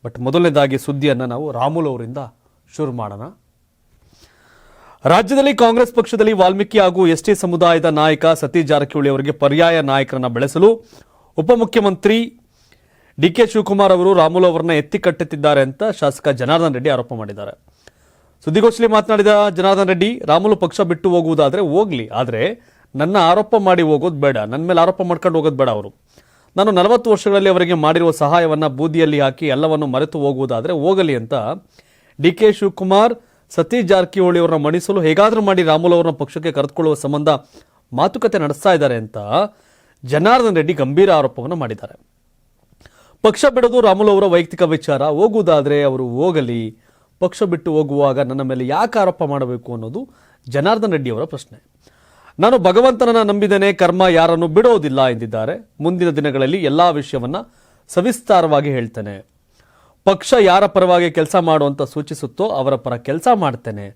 But ಮೊದಲನೇದಾಗಿ ಸುದ್ದಿಯನ್ನು ನಾವು ರಾಮುಲು ಅವರಿಂದ ಶುರು ಮಾಡೋಣ. ರಾಜ್ಯದಲ್ಲಿ ಕಾಂಗ್ರೆಸ್ ಪಕ್ಷದಲ್ಲಿ ವಾಲ್ಮೀಕಿ ಹಾಗೂ ಎಸ್ಟಿ ಸಮುದಾಯದ ನಾಯಕ ಸತೀಶ್ ಜಾರಕಿಹೊಳಿ ಅವರಿಗೆ ಪರ್ಯಾಯ ನಾಯಕರನ್ನು ಬೆಳೆಸಲು ಉಪಮುಖ್ಯಮಂತ್ರಿ ಡಿಕೆ ಶಿವಕುಮಾರ್ ಅವರು ರಾಮುಲು ಅವರನ್ನ ಎತ್ತಿ ಕಟ್ಟುತ್ತಿದ್ದಾರೆ ಅಂತ ಶಾಸಕ ಜನಾರ್ದನ್ ರೆಡ್ಡಿ ಆರೋಪ ಮಾಡಿದ್ದಾರೆ. ಸುದ್ದಿಗೋಷ್ಠಿಯಲ್ಲಿ ಮಾತನಾಡಿದ ಜನಾರ್ದನ್ ರೆಡ್ಡಿ, ರಾಮುಲು ಪಕ್ಷ ಬಿಟ್ಟು ಹೋಗುವುದಾದ್ರೆ ಹೋಗ್ಲಿ, ಆದರೆ ನನ್ನ ಆರೋಪ ಮಾಡಿ ಹೋಗೋದು ಬೇಡ, ನನ್ನ ಮೇಲೆ ಆರೋಪ ಮಾಡ್ಕೊಂಡು ಹೋಗೋದು ಬೇಡ. ಅವರು ನಾನು 40 ವರ್ಷಗಳಲ್ಲಿ ಅವರಿಗೆ ಮಾಡಿರುವ ಸಹಾಯವನ್ನು ಬೂದಿಯಲ್ಲಿ ಹಾಕಿ ಎಲ್ಲವನ್ನು ಮರೆತು ಹೋಗುವುದಾದರೆ ಹೋಗಲಿ ಅಂತ ಡಿಕೆ ಶಿವಕುಮಾರ್ ಸತೀಶ್ ಜಾರಕಿಹೊಳಿ ಅವರನ್ನ ಮಣಿಸಲು ಹೇಗಾದರೂ ಮಾಡಿ ರಾಮುಲು ಅವರನ್ನ ಪಕ್ಷಕ್ಕೆ ಕರೆದುಕೊಳ್ಳುವ ಸಂಬಂಧ ಮಾತುಕತೆ ನಡೆಸ್ತಾ ಇದ್ದಾರೆ ಅಂತ ಜನಾರ್ದನ್ ರೆಡ್ಡಿ ಗಂಭೀರ ಆರೋಪವನ್ನು ಮಾಡಿದ್ದಾರೆ. ಪಕ್ಷ ಬಿಡೋದು ರಾಮುಲು ಅವರ ವೈಯಕ್ತಿಕ ವಿಚಾರ, ಹೋಗುವುದಾದರೆ ಅವರು ಹೋಗಲಿ, ಪಕ್ಷ ಬಿಟ್ಟು ಹೋಗುವಾಗ ನನ್ನ ಮೇಲೆ ಯಾಕೆ ಆರೋಪ ಮಾಡಬೇಕು ಅನ್ನೋದು ಜನಾರ್ದನ್ ರೆಡ್ಡಿ ಅವರ ಪ್ರಶ್ನೆ. ನಾನು ಭಗವಂತನನ್ನ ನಂಬಿದ್ದೇನೆ, ಕರ್ಮ ಯಾರನ್ನು ಬಿಡೋದಿಲ್ಲ ಎಂದಿದ್ದಾರೆ. ಮುಂದಿನ ದಿನಗಳಲ್ಲಿ ಎಲ್ಲಾ ವಿಷಯವನ್ನ ಸವಿಸ್ತಾರವಾಗಿ ಹೇಳ್ತೇನೆ. ಪಕ್ಷ ಯಾರ ಪರವಾಗಿ ಕೆಲಸ ಮಾಡುವಂತ ಸೂಚಿಸುತ್ತೋ ಅವರ ಪರ ಕೆಲಸ ಮಾಡ್ತೇನೆ.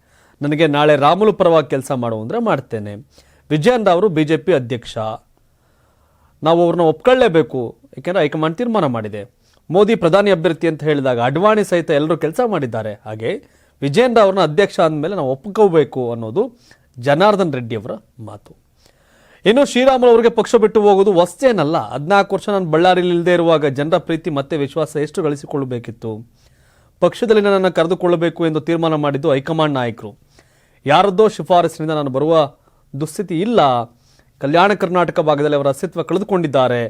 ನನಗೆ ನಾಳೆ ರಾಮುಲು ಪರವಾಗಿ ಕೆಲಸ ಮಾಡು ಅಂದ್ರೆ ಮಾಡ್ತೇನೆ. ವಿಜಯೇಂದ್ರ ಅವರು ಬಿಜೆಪಿ ಅಧ್ಯಕ್ಷ, ನಾವು ಅವ್ರನ್ನ ಒಪ್ಕೊಳ್ಳೇಬೇಕು, ಯಾಕೆಂದ್ರೆ ಹೈಕಮಾಂಡ್ ತೀರ್ಮಾನ ಮಾಡಿದೆ. ಮೋದಿ ಪ್ರಧಾನಿ ಅಭ್ಯರ್ಥಿ ಅಂತ ಹೇಳಿದಾಗ ಅಡ್ವಾಣಿ ಸಹಿತ ಎಲ್ಲರೂ ಕೆಲಸ ಮಾಡಿದ್ದಾರೆ. ಹಾಗೆ ವಿಜಯೇಂದ್ರ ಅವ್ರನ್ನ ಅಧ್ಯಕ್ಷ ಅಂದಮೇಲೆ ನಾವು ಒಪ್ಕೋಬೇಕು ಅನ್ನೋದು ಜನಾರ್ದನ್ ರೆಡ್ಡಿ ಅವರ ಮಾತು. ಇನ್ನು ಶ್ರೀರಾಮುಲು ಅವರಿಗೆ ಪಕ್ಷ ಬಿಟ್ಟು ಹೋಗೋದು ವಸ್ತೇನಲ್ಲ. 14 ವರ್ಷ ನಾನು ಬಳ್ಳಾರಿಯಲ್ಲಿ ಇಲ್ಲದೆ ಇರುವಾಗ ಜನರ ಪ್ರೀತಿ ಮತ್ತೆ ವಿಶ್ವಾಸ ಎಷ್ಟು ಗಳಿಸಿಕೊಳ್ಳಬೇಕಿತ್ತು. ಪಕ್ಷದಲ್ಲಿ ನನ್ನನ್ನು ಕರೆದುಕೊಳ್ಳಬೇಕು ಎಂದು ತೀರ್ಮಾನ ಮಾಡಿದ್ದು ಹೈಕಮಾಂಡ್ ನಾಯಕರು. ಯಾರದ್ದೋ ಶಿಫಾರಸಿನಿಂದ ನಾನು ಬರುವ ದುಸ್ಥಿತಿ ಇಲ್ಲ. ಕಲ್ಯಾಣ ಕರ್ನಾಟಕ ಭಾಗದಲ್ಲಿ ಅವರ ಅಸ್ತಿತ್ವ ಕಳೆದುಕೊಂಡಿದ್ದಾರೆ.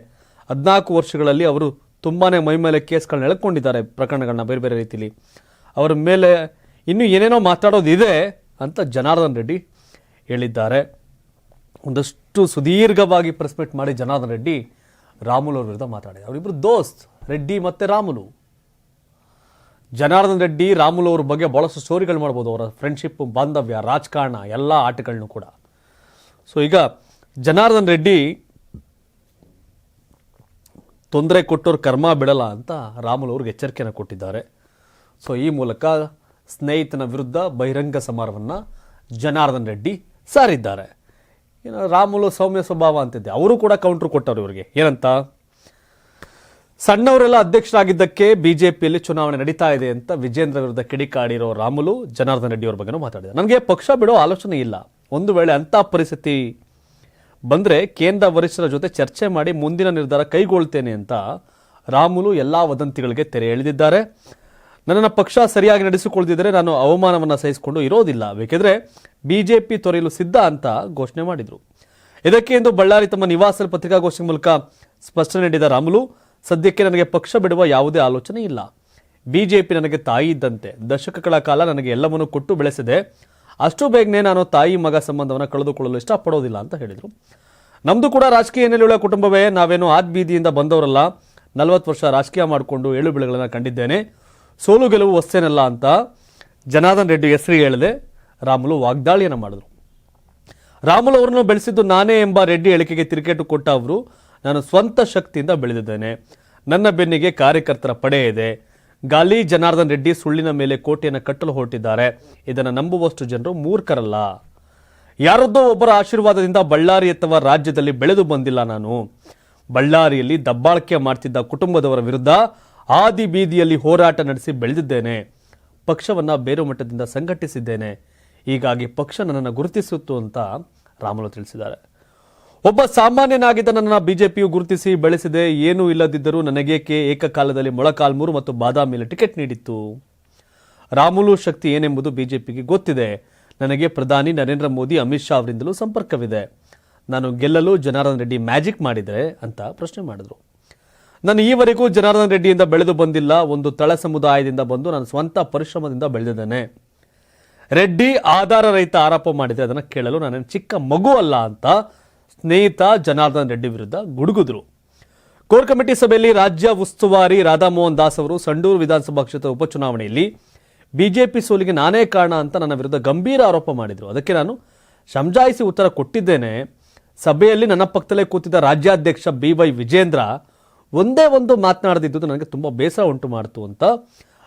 14 ವರ್ಷಗಳಲ್ಲಿ ಅವರು ತುಂಬಾನೇ ಮೈ ಮೇಲೆ ಕೇಸ್ಗಳನ್ನ ಎಳ್ಕೊಂಡಿದ್ದಾರೆ, ಪ್ರಕರಣಗಳನ್ನ ಬೇರೆ ಬೇರೆ ರೀತಿಯಲ್ಲಿ. ಅವರ ಮೇಲೆ ಇನ್ನೂ ಏನೇನೋ ಮಾತಾಡೋದಿದೆ ಅಂತ ಜನಾರ್ದನ್ ರೆಡ್ಡಿ ಹೇಳಿದ್ದಾರೆ. ಒಂದಷ್ಟು ಸುದೀರ್ಘವಾಗಿ ಪ್ರೆಸ್ ಮೀಟ್ ಮಾಡಿ ಜನಾರ್ದನ್ ರೆಡ್ಡಿ ರಾಮುಲು ಅವರ ವಿರುದ್ಧ ಮಾತಾಡಿದ್ದಾರೆ. ಅವರಿಬ್ಬರು ದೋಸ್ತ್, ರೆಡ್ಡಿ ಮತ್ತೆ ರಾಮುಲು. ಜನಾರ್ದನ್ ರೆಡ್ಡಿ ರಾಮುಲು ಅವ್ರ ಬಗ್ಗೆ ಬಹಳಷ್ಟು ಸ್ಟೋರಿಗಳು ಮಾಡ್ಬೋದು, ಅವರ ಫ್ರೆಂಡ್ಶಿಪ್, ಬಾಂಧವ್ಯ, ರಾಜಕಾರಣ ಎಲ್ಲ ಆಟಗಳನ್ನೂ ಕೂಡ. ಸೊ ಈಗ ಜನಾರ್ದನ್ ರೆಡ್ಡಿ ತೊಂದರೆ ಕೊಟ್ಟವ್ರು ಕರ್ಮ ಬಿಡಲ್ಲ ಅಂತ ರಾಮುಲು ಅವ್ರಿಗೆ ಎಚ್ಚರಿಕೆಯನ್ನು ಕೊಟ್ಟಿದ್ದಾರೆ. ಸೊ ಈ ಮೂಲಕ ಸ್ನೇಹಿತನ ವಿರುದ್ಧ ಬಹಿರಂಗ ಸಮರವನ್ನು ಜನಾರ್ದನ್ ರೆಡ್ಡಿ ಸಾರಿದ್ದಾರೆ. ರಾಮುಲು ಸೌಮ್ಯ ಸ್ವಭಾವ ಅಂತಿದ್ದೆ, ಅವರು ಕೂಡ ಕೌಂಟ್ರ್ ಕೊಟ್ಟರು ಇವರಿಗೆ. ಏನಂತ, ಸಣ್ಣವರೆಲ್ಲ ಅಧ್ಯಕ್ಷರಾಗಿದ್ದಕ್ಕೆ ಬಿಜೆಪಿಯಲ್ಲಿ ಚುನಾವಣೆ ನಡೀತಾ ಇದೆ ಅಂತ ವಿಜೇಂದ್ರ ವಿರುದ್ಧ ಕಿಡಿಕಾಡಿರೋ ರಾಮುಲು ಜನಾರ್ದನ್ ರೆಡ್ಡಿ ಅವ್ರ ಬಗ್ಗೆನೂ ಮಾತಾಡಿದ್ದಾರೆ. ನನಗೆ ಪಕ್ಷ ಬಿಡೋ ಆಲೋಚನೆ ಇಲ್ಲ. ಒಂದು ವೇಳೆ ಅಂಥ ಪರಿಸ್ಥಿತಿ ಬಂದರೆ ಕೇಂದ್ರ ವರಿಷ್ಠರ ಜೊತೆ ಚರ್ಚೆ ಮಾಡಿ ಮುಂದಿನ ನಿರ್ಧಾರ ಕೈಗೊಳ್ತೇನೆ ಅಂತ ರಾಮುಲು ಎಲ್ಲಾ ವದಂತಿಗಳಿಗೆ ತೆರೆ ಎಳೆದಿದ್ದಾರೆ. ನನ್ನನ್ನು ಪಕ್ಷ ಸರಿಯಾಗಿ ನಡೆಸಿಕೊಳ್ಳದಿದ್ದರೆ ನಾನು ಅವಮಾನವನ್ನು ಸಹಿಸಿಕೊಂಡು ಇರೋದಿಲ್ಲ, ಬೇಕಿದ್ರೆ ಬಿಜೆಪಿ ತೊರೆಯಲು ಸಿದ್ಧ ಅಂತ ಘೋಷಣೆ ಮಾಡಿದರು. ಇದಕ್ಕೆ ಇಂದು ಬಳ್ಳಾರಿ ತಮ್ಮ ನಿವಾಸದಲ್ಲಿ ಪತ್ರಿಕಾಗೋಷ್ಠಿ ಮೂಲಕ ಸ್ಪಷ್ಟನೆ ನೀಡಿದ ರಾಮುಲು, ಸದ್ಯಕ್ಕೆ ನನಗೆ ಪಕ್ಷ ಬಿಡುವ ಯಾವುದೇ ಆಲೋಚನೆ ಇಲ್ಲ. ಬಿಜೆಪಿ ನನಗೆ ತಾಯಿ ಇದ್ದಂತೆ, ದಶಕಗಳ ಕಾಲ ನನಗೆ ಎಲ್ಲವನ್ನೂ ಕೊಟ್ಟು ಬೆಳೆಸಿದೆ. ಅಷ್ಟು ಬೇಗನೆ ನಾನು ತಾಯಿ ಮಗ ಸಂಬಂಧವನ್ನು ಕಳೆದುಕೊಳ್ಳಲು ಇಷ್ಟಪಡೋದಿಲ್ಲ ಅಂತ ಹೇಳಿದರು. ನಮ್ದು ಕೂಡ ರಾಜಕೀಯ ಹಿನ್ನೆಲೆಯುಳ್ಳ ಕುಟುಂಬವೇ, ನಾವೇನು ಆದ್ ಬೀದಿಯಿಂದ ಬಂದವರಲ್ಲ. 40 ವರ್ಷ ರಾಜಕೀಯ ಮಾಡಿಕೊಂಡು ಏಳು ಬೆಳೆಗಳನ್ನು ಕಂಡಿದ್ದೇನೆ. ಸೋಲು ಗೆಲುವು ವಸ್ತೇನಲ್ಲ ಅಂತ ಜನಾರ್ದನ್ ರೆಡ್ಡಿ ಹೆಸರು ಹೇಳದೆ ರಾಮುಲು ವಾಗ್ದಾಳಿಯನ್ನು ಮಾಡಿದ್ರು. ರಾಮುಲು ಅವರನ್ನು ಬೆಳೆಸಿದ್ದು ನಾನೇ ಎಂಬ ರೆಡ್ಡಿ ಹೇಳಿಕೆಗೆ ತಿರುಗೇಟು ಕೊಟ್ಟ ಅವರು, ನಾನು ಸ್ವಂತ ಶಕ್ತಿಯಿಂದ ಬೆಳೆದಿದ್ದೇನೆ, ನನ್ನ ಬೆನ್ನಿಗೆ ಕಾರ್ಯಕರ್ತರ ಪಡೆ ಇದೆ. ಗಾಲಿ ಜನಾರ್ದನ್ ರೆಡ್ಡಿ ಸುಳ್ಳಿನ ಮೇಲೆ ಕೋಟೆಯನ್ನು ಕಟ್ಟಲು ಹೊರಟಿದ್ದಾರೆ. ಇದನ್ನು ನಂಬುವಷ್ಟು ಜನರು ಮೂರ್ಖರಲ್ಲ. ಯಾರದ್ದೋ ಒಬ್ಬರ ಆಶೀರ್ವಾದದಿಂದ ಬಳ್ಳಾರಿ ಅಥವಾ ರಾಜ್ಯದಲ್ಲಿ ಬೆಳೆದು ಬಂದಿಲ್ಲ. ನಾನು ಬಳ್ಳಾರಿಯಲ್ಲಿ ದಬ್ಬಾಳಿಕೆ ಮಾಡ್ತಿದ್ದ ಕುಟುಂಬದವರ ವಿರುದ್ಧ ಆದಿ ಬೀದಿಯಲ್ಲಿ ಹೋರಾಟ ನಡೆಸಿ ಬೆಳೆದಿದ್ದೇನೆ. ಪಕ್ಷವನ್ನ ಬೇರು ಮಟ್ಟದಿಂದ ಸಂಘಟಿಸಿದ್ದೇನೆ. ಹೀಗಾಗಿ ಪಕ್ಷ ನನ್ನನ್ನು ಗುರುತಿಸಿತ್ತು ಅಂತ ರಾಮುಲು ತಿಳಿಸಿದ್ದಾರೆ. ಒಬ್ಬ ಸಾಮಾನ್ಯನಾಗಿದ್ದ ನನ್ನನ್ನು ಬಿಜೆಪಿಯು ಗುರುತಿಸಿ ಬೆಳೆಸಿದೆ. ಏನೂ ಇಲ್ಲದಿದ್ದರೂ ನನಗೇಕೆ ಏಕಕಾಲದಲ್ಲಿ ಮೊಳಕಾಲ್ಮೂರು ಮತ್ತು ಬಾದಾಮಿಯಲ್ಲಿ ಟಿಕೆಟ್ ನೀಡಿತ್ತು. ರಾಮುಲು ಶಕ್ತಿ ಏನೆಂಬುದು ಬಿಜೆಪಿಗೆ ಗೊತ್ತಿದೆ. ನನಗೆ ಪ್ರಧಾನಿ ನರೇಂದ್ರ ಮೋದಿ, ಅಮಿತ್ ಶಾ ಅವರಿಂದಲೂ ಸಂಪರ್ಕವಿದೆ. ನಾನು ಗೆಲ್ಲಲು ಜನಾರ್ದನ್ ರೆಡ್ಡಿ ಮ್ಯಾಜಿಕ್ ಮಾಡಿದರೆ ಅಂತ ಪ್ರಶ್ನೆ ಮಾಡಿದ್ರು. ನಾನು ಈವರೆಗೂ ಜನಾರ್ದನ್ ರೆಡ್ಡಿಯಿಂದ ಬೆಳೆದು ಬಂದಿಲ್ಲ. ಒಂದು ತಳ ಸಮುದಾಯದಿಂದ ಬಂದು ನಾನು ಸ್ವಂತ ಪರಿಶ್ರಮದಿಂದ ಬೆಳೆದಿದ್ದೇನೆ. ರೆಡ್ಡಿ ಆಧಾರ ರಹಿತ ಆರೋಪ ಮಾಡಿದರೆ ಅದನ್ನು ಕೇಳಲು ನಾನು ಚಿಕ್ಕ ಮಗು ಅಲ್ಲ ಅಂತ ಸ್ನೇಹಿತ ಜನಾರ್ದನ್ ರೆಡ್ಡಿ ವಿರುದ್ಧ ಗುಡುಗಿದ್ರು. ಕೋರ್ ಕಮಿಟಿ ಸಭೆಯಲ್ಲಿ ರಾಜ್ಯ ಉಸ್ತುವಾರಿ ರಾಧಾಮೋಹನ್ ದಾಸ್ ಅವರು ಸಂಡೂರು ವಿಧಾನಸಭಾ ಕ್ಷೇತ್ರ ಉಪಚುನಾವಣೆಯಲ್ಲಿ ಬಿಜೆಪಿ ಸೋಲಿಗೆ ನಾನೇ ಕಾರಣ ಅಂತ ನನ್ನ ವಿರುದ್ಧ ಗಂಭೀರ ಆರೋಪ ಮಾಡಿದರು. ಅದಕ್ಕೆ ನಾನು ಸಮಜಾಯಿಸಿ ಉತ್ತರ ಕೊಟ್ಟಿದ್ದೇನೆ. ಸಭೆಯಲ್ಲಿ ನನ್ನ ಪಕ್ಕದಲ್ಲೇ ಕೂತಿದ್ದ ರಾಜ್ಯಾಧ್ಯಕ್ಷ BY ವಿಜೇಂದ್ರ ಒಂದೇ ಒಂದು ಮಾತನಾಡದಿದ್ದು ನನಗೆ ತುಂಬ ಬೇಸರ ಉಂಟು ಮಾಡಿತು ಅಂತ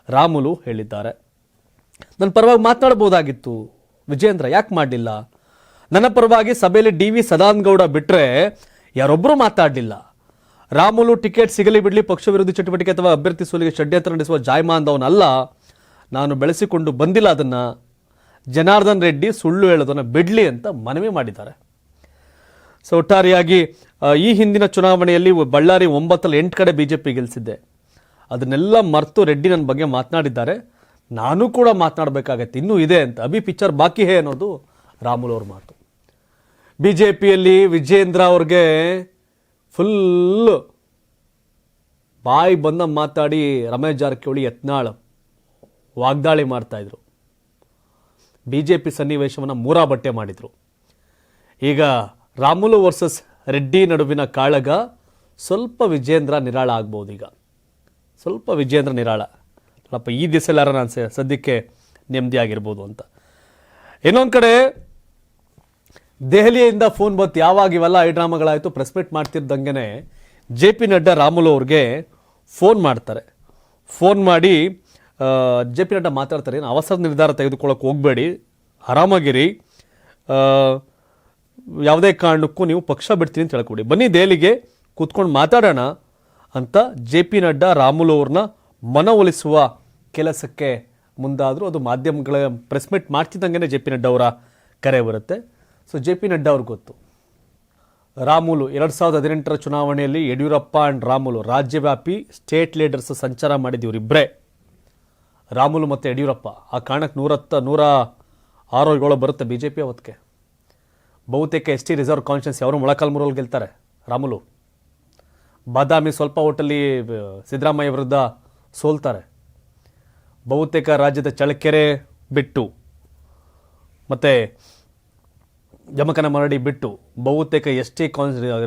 ರಾಮುಲು ಹೇಳಿದ್ದಾರೆ. ನನ್ನ ಪರವಾಗಿ ಮಾತನಾಡಬಹುದಾಗಿತ್ತು ವಿಜೇಂದ್ರ, ಯಾಕೆ ಮಾಡಲಿಲ್ಲ? ನನ್ನ ಪರವಾಗಿ ಸಭೆಯಲ್ಲಿ DV ಸದಾನಗೌಡ ಬಿಟ್ಟರೆ ಯಾರೊಬ್ಬರೂ ಮಾತಾಡಲಿಲ್ಲ. ರಾಮುಲು ಟಿಕೆಟ್ ಸಿಗಲಿ ಬಿಡಲಿ ಪಕ್ಷ ವಿರೋಧಿ ಚಟುವಟಿಕೆ ಅಥವಾ ಅಭ್ಯರ್ಥಿ ಸೋಲಿಗೆ ಷಡ್ಯಂತ್ರ ನಡೆಸುವ ಜಾಯಮಾನದವನಲ್ಲ. ನಾನು ಬೆಳೆಸಿಕೊಂಡು ಬಂದಿಲ್ಲ ಅದನ್ನ. ಜನಾರ್ದನ್ ರೆಡ್ಡಿ ಸುಳ್ಳು ಹೇಳೋದನ್ನ ಬಿಡ್ಲಿ ಅಂತ ಮನವಿ ಮಾಡಿದ್ದಾರೆ. ಸೊ ಒಟ್ಟಾರೆಯಾಗಿ ಈ ಹಿಂದಿನ ಚುನಾವಣೆಯಲ್ಲಿ ಬಳ್ಳಾರಿ 9 ಕಡೆ ಬಿಜೆಪಿ ಗೆಲ್ಲಿಸಿದ್ದೆ, ಅದನ್ನೆಲ್ಲ ಮರೆತು ರೆಡ್ಡಿ ನನ್ನ ಬಗ್ಗೆ ಮಾತನಾಡಿದ್ದಾರೆ. ನಾನು ಕೂಡ ಮಾತನಾಡಬೇಕಾಗತ್ತೆ, ಇನ್ನೂ ಇದೆ ಅಂತ. ಅಭಿ ಪಿಕ್ಚರ್ ಬಾಕಿ ಹೇ ಅನ್ನೋದು ರಾಮುಲು ಅವ್ರ ಮಾತು. ಬಿಜೆಪಿಯಲ್ಲಿ ವಿಜೇಂದ್ರ ಅವ್ರಿಗೆ ಫುಲ್ ಬಾಯಿ ಬಂದ ಮಾತಾಡಿ ರಮೇಶ್ ಜಾರಕಿಹೊಳಿ ಯತ್ನಾಳ್ ವಾಗ್ದಾಳಿ ಮಾಡ್ತಾ ಇದ್ರು. ಬಿಜೆಪಿ ಸನ್ನಿವೇಶವನ್ನು ಮೂರಾ ಬಟ್ಟೆ ಮಾಡಿದ್ರು. ಈಗ ರಾಮುಲು ವರ್ಸಸ್ ರೆಡ್ಡಿ ನಡುವಿನ ಕಾಳಗ ಸ್ವಲ್ಪ ವಿಜೇಂದ್ರ ನಿರಾಳ ಆಗ್ಬೋದು. ಈಗ ಸ್ವಲ್ಪ ವಿಜೇಂದ್ರ ನಿರಾಳ ಅಲ್ಲಪ್ಪ, ಈ ದಿವಸಲ್ಲಾರ ನಾನು ಸದ್ಯಕ್ಕೆ ನೆಮ್ಮದಿ ಆಗಿರ್ಬೋದು ಅಂತ. ಇನ್ನೊಂದು ಕಡೆ ದೆಹಲಿಯಿಂದ ಫೋನ್ ಬಂತು. ಯಾವಾಗ ಇವೆಲ್ಲ ಐಡ್ರಾಮಗಳಾಯಿತು, ಪ್ರೆಸ್ ಮೀಟ್ ಮಾಡ್ತಿದ್ದಂಗೆ JP ನಡ್ಡಾ ರಾಮುಲು ಅವ್ರಿಗೆ ಫೋನ್ ಮಾಡ್ತಾರೆ. ಫೋನ್ ಮಾಡಿ JP ನಡ್ಡಾ ಮಾತಾಡ್ತಾರೆ, ಏನು ಅವಸರ ನಿರ್ಧಾರ ತೆಗೆದುಕೊಳ್ಳೋಕೆ ಹೋಗಬೇಡಿ, ಆರಾಮಾಗಿರಿ, ಯಾವುದೇ ಕಾರಣಕ್ಕೂ ನೀವು ಪಕ್ಷ ಬಿಡ್ತೀನಿ ಅಂತ ಹೇಳ್ಕೊಡಿ, ಬನ್ನಿ ದೆಹಲಿಗೆ ಕೂತ್ಕೊಂಡು ಮಾತಾಡೋಣ ಅಂತ JP ನಡ್ಡಾ ರಾಮುಲು ಅವ್ರನ್ನ ಮನವೊಲಿಸುವ ಕೆಲಸಕ್ಕೆ ಮುಂದಾದರೂ. ಅದು ಮಾಧ್ಯಮಗಳ ಪ್ರೆಸ್ ಮೀಟ್ ಮಾಡ್ತಿದ್ದಂಗೆ JP ನಡ್ಡಾ ಅವರ ಕರೆ ಬರುತ್ತೆ. ಸೊ JP ನಡ್ಡಾ ಅವ್ರಿಗೆ ಗೊತ್ತು, ರಾಮುಲು 2018 ಚುನಾವಣೆಯಲ್ಲಿ ಯಡಿಯೂರಪ್ಪ ಆ್ಯಂಡ್ ರಾಮುಲು ರಾಜ್ಯವ್ಯಾಪಿ ಸ್ಟೇಟ್ ಲೀಡರ್ಸ್ ಸಂಚಾರ ಮಾಡಿದ್ದು ಇವರಿಬ್ಬರೇ, ರಾಮುಲು ಮತ್ತು ಯಡಿಯೂರಪ್ಪ. ಆ ಕಾರಣಕ್ಕೆ 106 ಬರುತ್ತೆ ಬಿಜೆಪಿ ಅವತ್ತಿಗೆ. ಬಹುತೇಕ ST ರಿಸರ್ವ್ ಕಾನ್ಸ್ಟಿಟ್ಯೂನ್ಸಿ ಅವರು ಮೊಳಕಾಲ್ಮೂರಲ್ಲಿ ಗೆಲ್ತಾರೆ ರಾಮುಲು. ಬಾದಾಮಿ ಸ್ವಲ್ಪ ಓಟಲ್ಲಿ ಸಿದ್ದರಾಮಯ್ಯ ವಿರುದ್ಧ ಸೋಲ್ತಾರೆ. ಬಹುತೇಕ ರಾಜ್ಯದ ಚಳ್ಳಕೆರೆ ಬಿಟ್ಟು ಮತ್ತು ಜಮಖಂಡಿ ಬಿಟ್ಟು ಬಹುತೇಕ ST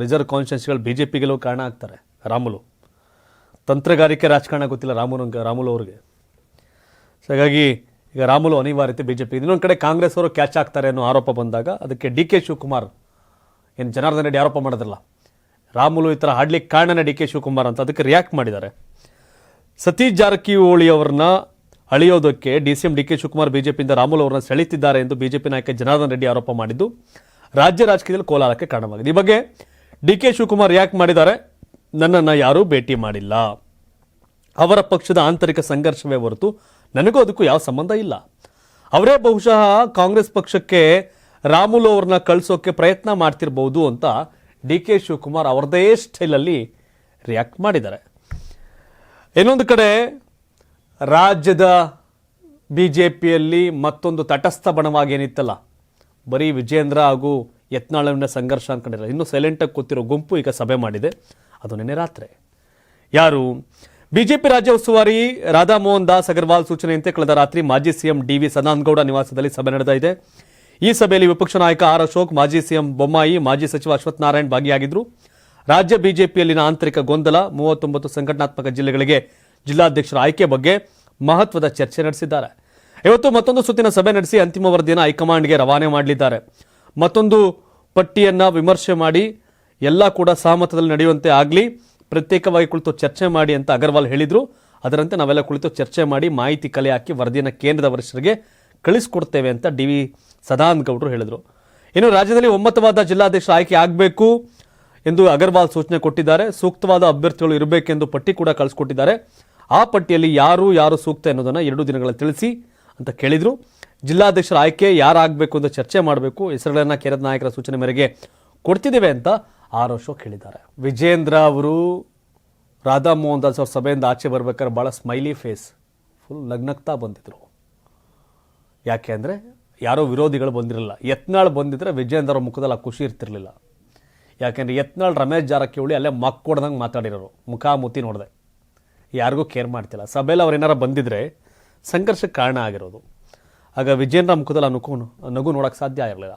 ರಿಸರ್ವ್ ಕಾನ್ಸ್ಟಿಟ್ಯೂನ್ಸಿಗಳು ಬಿಜೆಪಿ ಗೆಲುವು ಕಾರಣ ಆಗ್ತಾರೆ ರಾಮುಲು. ತಂತ್ರಗಾರಿಕೆ ರಾಜಕಾರಣ ಗೊತ್ತಿಲ್ಲ ರಾಮುಲು ಅವ್ರಿಗೆ. ಸೊ ಹಾಗಾಗಿ ಈಗ ರಾಮುಲು ಅನಿವಾರ್ಯತೆ ಬಿಜೆಪಿ. ಇನ್ನೊಂದು ಕಡೆ ಕಾಂಗ್ರೆಸ್ ಅವರು ಕ್ಯಾಚ್ ಆಗ್ತಾರೆ ಅನ್ನೋ ಆರೋಪ ಬಂದಾಗ ಅದಕ್ಕೆ DK ಶಿವಕುಮಾರ್, ಏನು ಜನಾರ್ದನ್ ರೆಡ್ಡಿ ಆರೋಪ ಮಾಡೋದಿಲ್ಲ, ರಾಮುಲು ಈ ಥರ ಹಾಡ್ಲಿಕ್ಕೆ ಕಾರಣನೇ DK ಶಿವಕುಮಾರ್ ಅಂತ, ಅದಕ್ಕೆ ರಿಯಾಕ್ಟ್ ಮಾಡಿದ್ದಾರೆ. ಸತೀಶ್ ಜಾರಕಿಹೊಳಿ ಅವ್ರನ್ನ ಅಳಿಯೋದಕ್ಕೆ DCM DK ಶಿವಕುಮಾರ್ ಬಿಜೆಪಿಯಿಂದ ರಾಮುಲು ಅವರನ್ನ ಸೆಳೀತಿದ್ದಾರೆ ಎಂದು ಬಿಜೆಪಿ ನಾಯಕ ಜನಾರ್ದನ್ ರೆಡ್ಡಿ ಆರೋಪ ಮಾಡಿದ್ದು ರಾಜ್ಯ ರಾಜಕೀಯದಲ್ಲಿ ಕೋಲಾಹಲಕ್ಕೆ ಕಾರಣವಾಗಿದೆ. ಈ ಬಗ್ಗೆ DK ಶಿವಕುಮಾರ್ ರಿಯಾಕ್ಟ್ ಮಾಡಿದ್ದಾರೆ. ನನ್ನನ್ನು ಯಾರೂ ಭೇಟಿ ಮಾಡಿಲ್ಲ, ಅವರ ಪಕ್ಷದ ಆಂತರಿಕ ಸಂಘರ್ಷವೇ ಹೊರತು ನನಗೂ ಅದಕ್ಕೂ ಯಾವ ಸಂಬಂಧ ಇಲ್ಲ. ಅವರೇ ಬಹುಶಃ ಕಾಂಗ್ರೆಸ್ ಪಕ್ಷಕ್ಕೆ ರಾಮುಲು ಅವ್ರನ್ನ ಕಳಿಸೋಕೆ ಪ್ರಯತ್ನ ಮಾಡ್ತಿರ್ಬೋದು ಅಂತ DK ಶಿವಕುಮಾರ್ ಅವರದೇ ಸ್ಟೈಲಲ್ಲಿ ರಿಯಾಕ್ಟ್ ಮಾಡಿದ್ದಾರೆ. ಇನ್ನೊಂದು ಕಡೆ ರಾಜ್ಯದ ಬಿಜೆಪಿಯಲ್ಲಿ ಮತ್ತೊಂದು ತಟಸ್ಥ ಬಣವಾಗಿ ಏನಿತ್ತಲ್ಲ, ಬರೀ ವಿಜೇಂದ್ರ ಹಾಗೂ ಯತ್ನಾಳನ ಸಂಘರ್ಷ ಅನ್ಕೊಂಡಿರಲ್ಲ, ಇನ್ನೂ ಸೈಲೆಂಟಾಗಿ ಕೂತಿರೋ ಗುಂಪು ಈಗ ಸಭೆ ಮಾಡಿದೆ. ಅದು ನಿನ್ನೆ ರಾತ್ರಿ. ಯಾರು? ಬಿಜೆಪಿ ರಾಜ್ಯ ಉಸ್ತುವಾರಿ ರಾಧಾ ಮೋಹನ್ ದಾಸ್ ಅಗರ್ವಾಲ್ ಸೂಚನೆಯಂತೆ ಕಳೆದ ರಾತ್ರಿ ಮಾಜಿ CM DV ಸದಾನಂದಗೌಡ ನಿವಾಸದಲ್ಲಿ ಸಭೆ ನಡೆದಿದೆ. ಈ ಸಭೆಯಲ್ಲಿ ವಿಪಕ್ಷ ನಾಯಕ R ಅಶೋಕ್, ಮಾಜಿ CM ಬೊಮ್ಮಾಯಿ, ಮಾಜಿ ಸಚಿವ ಅಶ್ವಥ್ ನಾರಾಯಣ್ ಭಾಗಿಯಾಗಿದ್ದರು. ರಾಜ್ಯ ಬಿಜೆಪಿಯಲ್ಲಿನ ಆಂತರಿಕ ಗೊಂದಲ, 39 ಸಂಘಟನಾತ್ಮಕ ಜಿಲ್ಲೆಗಳಿಗೆ ಜಿಲ್ಲಾಧ್ಯಕ್ಷರ ಆಯ್ಕೆ ಬಗ್ಗೆ ಮಹತ್ವದ ಚರ್ಚೆ ನಡೆಸಿದ್ದಾರೆ. ಇವತ್ತು ಮತ್ತೊಂದು ಸುತ್ತಿನ ಸಭೆ ನಡೆಸಿ ಅಂತಿಮ ವರದಿಯನ್ನು ಹೈಕಮಾಂಡ್ಗೆ ರವಾನೆ ಮಾಡಲಿದ್ದಾರೆ. ಮತ್ತೊಂದು ಪಟ್ಟಿಯನ್ನು ವಿಮರ್ಶೆ ಮಾಡಿ ಎಲ್ಲ ಕೂಡ ಸಹಮತದಲ್ಲಿ ನಡೆಯುವಂತೆ ಆಗಲಿ, ಪ್ರತ್ಯೇಕವಾಗಿ ಕುಳಿತು ಚರ್ಚೆ ಮಾಡಿ ಅಂತ ಅಗರ್ವಾಲ್ ಹೇಳಿದ್ರು. ಅದರಂತೆ ನಾವೆಲ್ಲ ಕುಳಿತು ಚರ್ಚೆ ಮಾಡಿ ಮಾಹಿತಿ ಕಲೆ ಹಾಕಿ ವರದಿಯನ್ನು ಕೇಂದ್ರದ ವರಿಷ್ಠರಿಗೆ ಕಳಿಸ್ಕೊಡ್ತೇವೆ ಅಂತ DV ಸದಾನಂದಗೌಡರು ಹೇಳಿದರು. ಇನ್ನು ರಾಜ್ಯದಲ್ಲಿ ಒಮ್ಮತವಾದ ಜಿಲ್ಲಾಧ್ಯಕ್ಷರ ಆಯ್ಕೆ ಆಗಬೇಕು ಎಂದು ಅಗರ್ವಾಲ್ ಸೂಚನೆ ಕೊಟ್ಟಿದ್ದಾರೆ. ಸೂಕ್ತವಾದ ಅಭ್ಯರ್ಥಿಗಳು ಇರಬೇಕೆಂದು ಪಟ್ಟಿ ಕೂಡ ಕಳಿಸ್ಕೊಟ್ಟಿದ್ದಾರೆ. ಆ ಪಟ್ಟಿಯಲ್ಲಿ ಯಾರು ಸೂಕ್ತ ಎನ್ನುವುದನ್ನು 2 ದಿನಗಳಲ್ಲಿ ತಿಳಿಸಿ ಅಂತ ಕೇಳಿದರು. ಜಿಲ್ಲಾಧ್ಯಕ್ಷರ ಆಯ್ಕೆ ಯಾರಾಗಬೇಕು ಅಂತ ಚರ್ಚೆ ಮಾಡಬೇಕು, ಹೆಸರುಗಳನ್ನು ಕೇಂದ್ರದ ನಾಯಕರ ಸೂಚನೆ ಮೇರೆಗೆ ಕೊಡ್ತಿದ್ದೇವೆ ಅಂತ R ಅಶೋಕ್ ಹೇಳಿದ್ದಾರೆ. ವಿಜೇಂದ್ರ ಅವರು ರಾಧಾ ಮೋಹನ್ ದಾಸ್ ಅವ್ರ ಸಭೆಯಿಂದ ಆಚೆ ಬರ್ಬೇಕಾದ್ರೆ ಭಾಳ ಸ್ಮೈಲಿ ಫೇಸ್, ಫುಲ್ ನಗ್ನಗ್ತಾ ಬಂದಿದ್ರು. ಯಾಕೆ ಅಂದರೆ ಯಾರೋ ವಿರೋಧಿಗಳು ಬಂದಿರಲಿಲ್ಲ. ಯತ್ನಾಳ್ ಬಂದಿದ್ರೆ ವಿಜೇಂದ್ರ ಅವ್ರ ಮುಖದಲ್ಲಿ ಆ ಖುಷಿ ಇರ್ತಿರ್ಲಿಲ್ಲ. ಯಾಕೆಂದರೆ ಯತ್ನಾಳ್ ರಮೇಶ್ ಜಾರಕಿಹೊಳಿ ಅಲ್ಲೇ ಮಕ್ಕೊಡ್ದಂಗೆ ಮಾತಾಡಿರೋರು, ಮುಖಾಮುಖಿ ನೋಡಿದೆ, ಯಾರಿಗೂ ಕೇರ್ ಮಾಡ್ತಿಲ್ಲ. ಸಭೆಯಲ್ಲಿ ಅವ್ರು ಏನಾರ ಬಂದಿದ್ರೆ ಸಂಘರ್ಷಕ್ಕೆ ಕಾರಣ ಆಗಿರೋದು. ಆಗ ವಿಜೇಂದ್ರ ಮುಖದಲ್ಲಿ ಆ ನಗು ನೋಡೋಕ್ಕೆ ಸಾಧ್ಯ ಆಗಿರಲಿಲ್ಲ.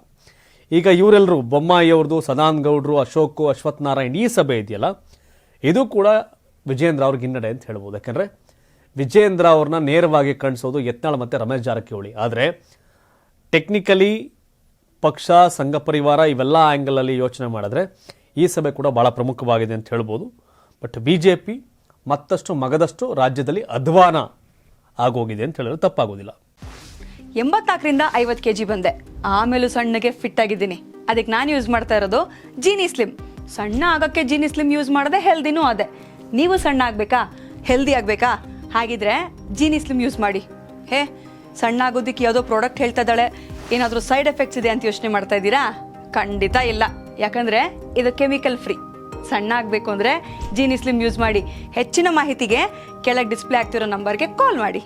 ಈಗ ಇವರೆಲ್ಲರೂ ಬೊಮ್ಮಾಯಿ ಅವ್ರದ್ದು, ಸದಾನಂದಗೌಡರು, ಅಶೋಕ್, ಅಶ್ವಥ್ ನಾರಾಯಣ್, ಈ ಸಭೆ ಇದೆಯಲ್ಲ, ಇದು ಕೂಡ ವಿಜೇಂದ್ರ ಅವ್ರಿಗೆ ಹಿನ್ನಡೆ ಅಂತ ಹೇಳ್ಬೋದು. ಯಾಕೆಂದರೆ ವಿಜೇಂದ್ರ ಅವ್ರನ್ನ ನೇರವಾಗಿ ಕಾಣಿಸೋದು ಯತ್ನಾಳ್ ಮತ್ತು ರಮೇಶ್ ಜಾರಕಿಹೊಳಿ. ಆದರೆ ಟೆಕ್ನಿಕಲಿ ಪಕ್ಷ, ಸಂಘ ಪರಿವಾರ ಇವೆಲ್ಲ ಆ್ಯಂಗಲಲ್ಲಿ ಯೋಚನೆ ಮಾಡಿದ್ರೆ ಈ ಸಭೆ ಕೂಡ ಭಾಳ ಪ್ರಮುಖವಾಗಿದೆ ಅಂತ ಹೇಳ್ಬೋದು. ಬಟ್ ಬಿಜೆಪಿ ಮತ್ತಷ್ಟು ಮಗದಷ್ಟು ರಾಜ್ಯದಲ್ಲಿ ಅಧ್ವಾನ ಆಗೋಗಿದೆ ಅಂತ ಹೇಳಿದ್ರೆ ತಪ್ಪಾಗೋದಿಲ್ಲ. 84ರಿಂದ 50 kg ಬಂದೆ, ಆಮೇಲೂ ಸಣ್ಣಗೆ ಫಿಟ್ ಆಗಿದ್ದೀನಿ. ಅದಕ್ಕೆ ನಾನು ಯೂಸ್ ಮಾಡ್ತಾ ಇರೋದು ಜೀನಿ ಸ್ಲಿಮ್. ಸಣ್ಣ ಆಗಕ್ಕೆ ಜೀನಿ ಸ್ಲಿಮ್ ಯೂಸ್ ಮಾಡದೆ ಹೆಲ್ದಿನೂ ಅದೇ. ನೀವು ಸಣ್ಣ ಆಗಬೇಕಾ, ಹೆಲ್ದಿ ಆಗಬೇಕಾ? ಹಾಗಿದ್ರೆ ಜೀನಿ ಸ್ಲಿಮ್ ಯೂಸ್ ಮಾಡಿ. ಹೇ, ಸಣ್ಣ ಆಗೋದಕ್ಕೆ ಯಾವುದೋ ಪ್ರಾಡಕ್ಟ್ ಹೇಳ್ತಾ ಇದ್ದಾಳೆ, ಏನಾದರೂ ಸೈಡ್ ಎಫೆಕ್ಟ್ಸ್ ಇದೆ ಅಂತ ಯೋಚನೆ ಮಾಡ್ತಾ ಇದ್ದೀರಾ? ಖಂಡಿತ ಇಲ್ಲ, ಯಾಕಂದರೆ ಇದು ಕೆಮಿಕಲ್ ಫ್ರೀ. ಸಣ್ಣ ಆಗಬೇಕು ಅಂದರೆ ಜೀನಿ ಸ್ಲಿಮ್ ಯೂಸ್ ಮಾಡಿ. ಹೆಚ್ಚಿನ ಮಾಹಿತಿಗೆ ಕೆಳಗೆ ಡಿಸ್ಪ್ಲೇ ಆಗ್ತಿರೋ ನಂಬರ್ಗೆ ಕಾಲ್ ಮಾಡಿ.